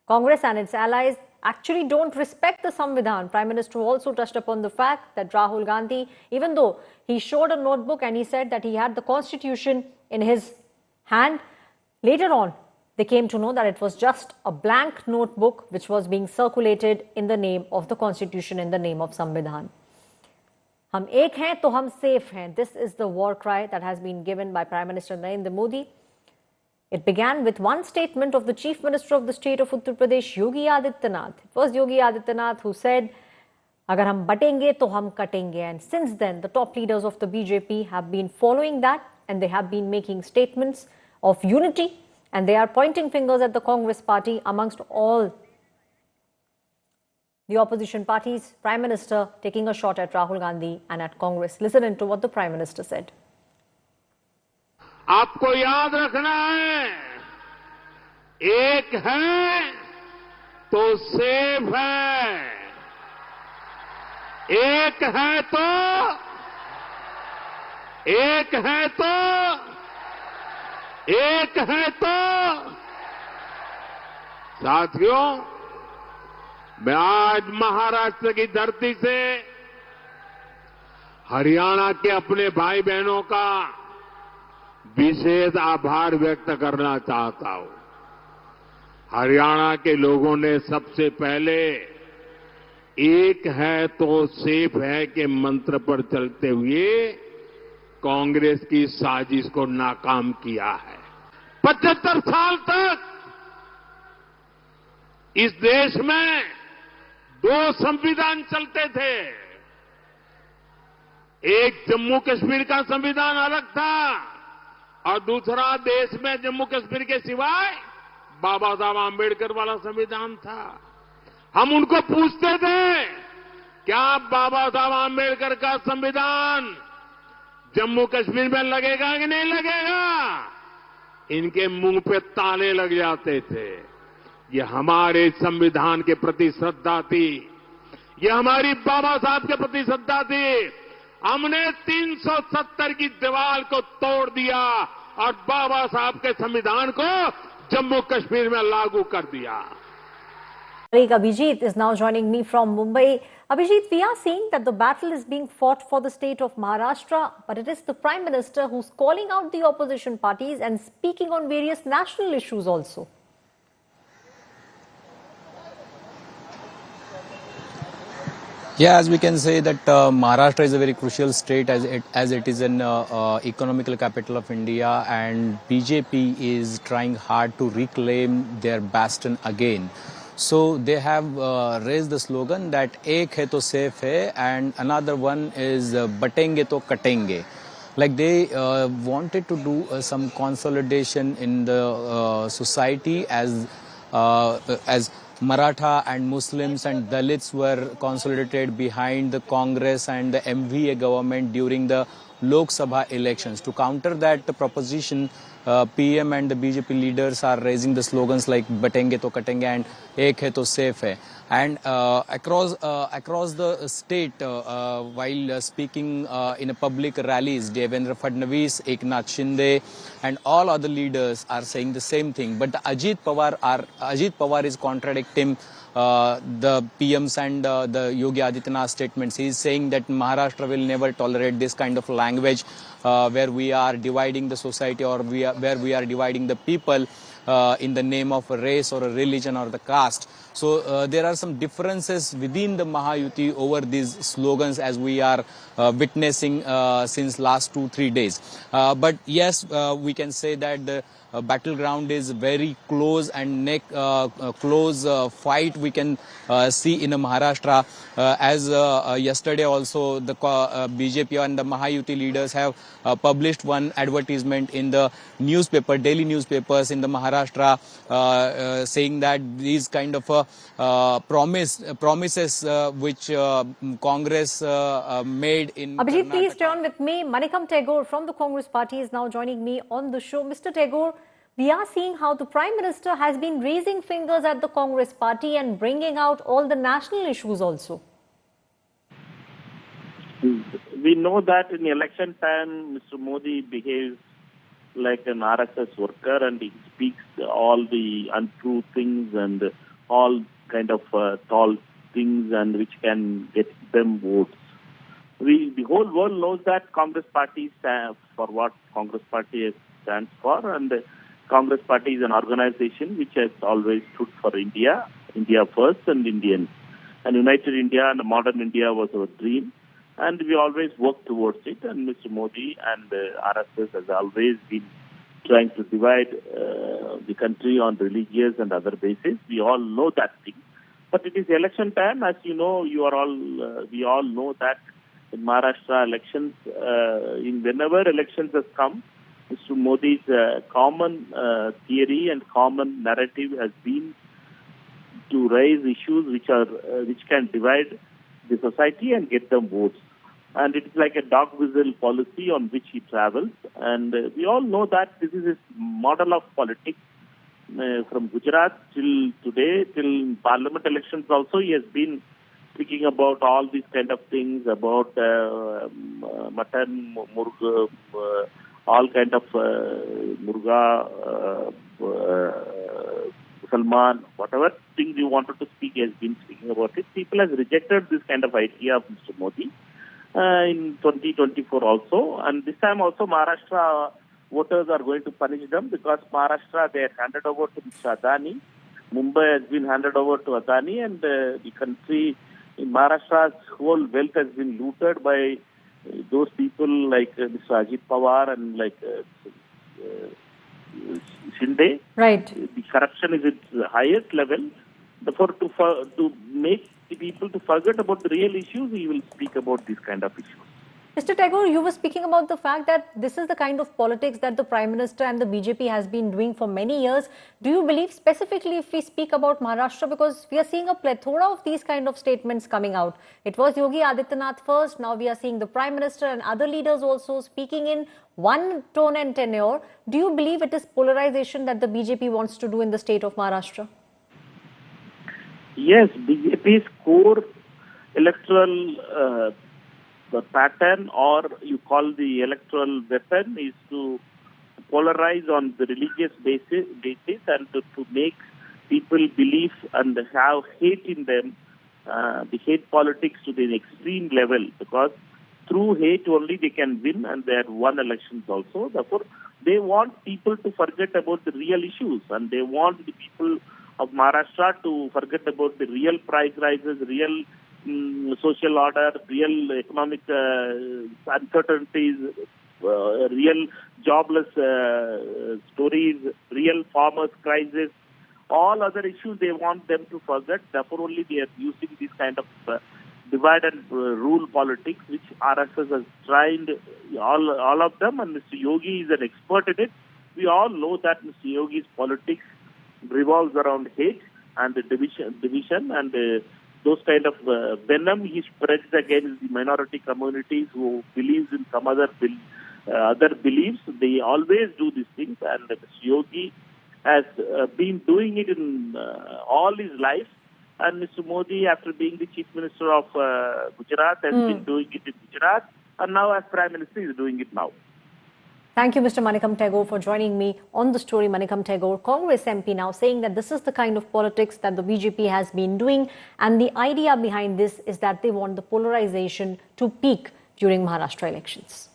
Congress and its allies actually don't respect the Samvidhan. Prime Minister also touched upon the fact that Rahul Gandhi, even though he showed a notebook and he said that he had the constitution in his hand, later on they came to know that it was just a blank notebook which was being circulated in the name of the constitution, in the name of Samvidhan. Hum ek hain to hum safe hain. This is the war cry that has been given by Prime Minister Narendra Modi. It began with one statement of the Chief Minister of the state of Uttar Pradesh, Yogi Adityanath. It was Yogi Adityanath who said, "Agar hum batenge to hum katenge." And since then, the top leaders of the BJP have been following that, and they have been making statements of unity, and they are pointing fingers at the Congress party amongst all the opposition parties. Prime Minister taking a shot at Rahul Gandhi and at Congress. Listen into what the Prime Minister said. आपको याद रखना है, एक है तो safe है, एक है तो साथियों, मैं आज महाराष्ट्र की धरती से हरियाणा के अपने भाई बहनों का विशेष आभार व्यक्त करना चाहता हूं। हरियाणा के लोगों ने सबसे पहले एक है तो सेफ है के मंत्र पर चलते हुए कांग्रेस की साजिश को नाकाम किया है। 75 साल तक इस देश में 2 संविधान चलते थे। एक जम्मू कश्मीर का संविधान अलग था और दूसरा देश में जम्मू कश्मीर के सिवाय बाबा साहब आंबेडकर वाला संविधान था। हम उनको पूछते थे, क्या बाबा साहब आंबेडकर का संविधान जम्मू कश्मीर में लगेगा कि नहीं लगेगा? इनके मुंह पे ताले लग जाते थे। ये हमारे संविधान के प्रति श्रद्धा थी, ये हमारी बाबा साहब के प्रति श्रद्धा थी। हमने 370 की दीवार को तोड़ दिया और बाबा साहब के संविधान को जम्मू कश्मीर में लागू कर दिया। Abhijit is now joining me from Mumbai. Abhijit, we are seeing that the battle is being fought for the state of Maharashtra, but it is the Prime Minister who's calling out the opposition parties and speaking on various national issues also. Yeah, as we can say that Maharashtra is a very crucial state as it is an economical capital of India, and BJP is trying hard to reclaim their bastion again. So they have raised the slogan that "Ek hai to safe hai," and another one is "Batenge to katenge." Like they wanted to do some consolidation in the society as Maratha and Muslims and Dalits were consolidated behind the Congress and the MVA government during the Lok Sabha elections. To counter that proposition, PM and the BJP leaders are raising the slogans like "Batenge to katenge" and "Ek hai to safe hai." And across the state, while speaking in a public rallies, Devendra Fadnavis, Eknath Shinde, and all other leaders are saying the same thing. But Ajit Pawar is contradicting the PM's and the Yogi Adityanath statements. He is saying that Maharashtra will never tolerate this kind of language where we are dividing the society or where we are dividing the people in the name of a race or a religion or the caste. So there are some differences within the Mahayuti over these slogans as we are witnessing since last 2-3 days. But yes, we can say that the battleground is very close and close fight we can see in Maharashtra. As yesterday also the BJP and the Mahayuti leaders have published one advertisement in the newspaper, daily newspapers in the Maharashtra, saying that these kind of promises which Congress made in Abhijit, Karnataka. please stay on with me. Manikam Tagore from the Congress party is now joining me on the show. Mr. Tagore, we are seeing how the Prime Minister has been raising fingers at the Congress party and bringing out all the national issues also. We know that in election time, Mr. Modi behaves like an RSS worker and he speaks all the untrue things and all kind of tall things and which can get them votes. The whole world knows that Congress Party stands for what Congress Party stands for, and the Congress Party is an organization which has always stood for India, India first and Indians. And United India and modern India was our dream, and we always worked towards it. And Mr. Modi and RSS has always been trying to divide the country on religious and other basis. We all know that thing. But it is election time, as you know, we all know that in Maharashtra elections, whenever elections has come, Mr. Modi's common theory and common narrative has been to raise issues which can divide the society and get them votes. And it is like a dog whistle policy on which he travels. And we all know that this is his model of politics. From Gujarat till today, till parliament elections also, he has been speaking about all these kind of things, about mutton, murga, all kind of murga, Salman, whatever things you wanted to speak, he has been speaking about it. People have rejected this kind of idea of Mr. Modi in 2024 also. And this time also Maharashtra voters are going to punish them because Maharashtra, they had handed over to Mr. Adani. Mumbai has been handed over to Adani, and the country, in Maharashtra's whole wealth has been looted by those people like Mr. Ajit Pawar and like Shinde. Right. The corruption is at the highest level. Therefore, to make the people to forget about the real issues, he will speak about these kind of issues. Mr. Tagore, you were speaking about the fact that this is the kind of politics that the Prime Minister and the BJP has been doing for many years. Do you believe specifically if we speak about Maharashtra, because we are seeing a plethora of these kind of statements coming out. It was Yogi Adityanath first, now we are seeing the Prime Minister and other leaders also speaking in one tone and tenure. Do you believe it is polarization that the BJP wants to do in the state of Maharashtra? Yes, BJP's core electoral the pattern, or you call the electoral weapon, is to polarize on the religious basis and to make people believe and have hate in them, the hate politics to the extreme level, because through hate only they can win, and they have won elections also. Therefore, they want people to forget about the real issues, and they want the people of Maharashtra to forget about the real price rises, real social order, real economic uncertainties, real jobless stories, real farmers' crisis, all other issues they want them to forget. Therefore, only they are using this kind of divide and rule politics, which RSS has tried all of them, and Mr. Yogi is an expert in it. We all know that Mr. Yogi's politics revolves around hate and division and those kind of venom he spreads against the minority communities who believes in some other beliefs. They always do these things, and Mr. Yogi has been doing it in all his life. And Mr. Modi, after being the Chief Minister of Gujarat, has been doing it in Gujarat, and now as Prime Minister is doing it now. Thank you, Mr. Manikam Tagore, for joining me on the story. Manikam Tagore, Congress MP, now saying that this is the kind of politics that the BJP has been doing, and the idea behind this is that they want the polarization to peak during Maharashtra elections.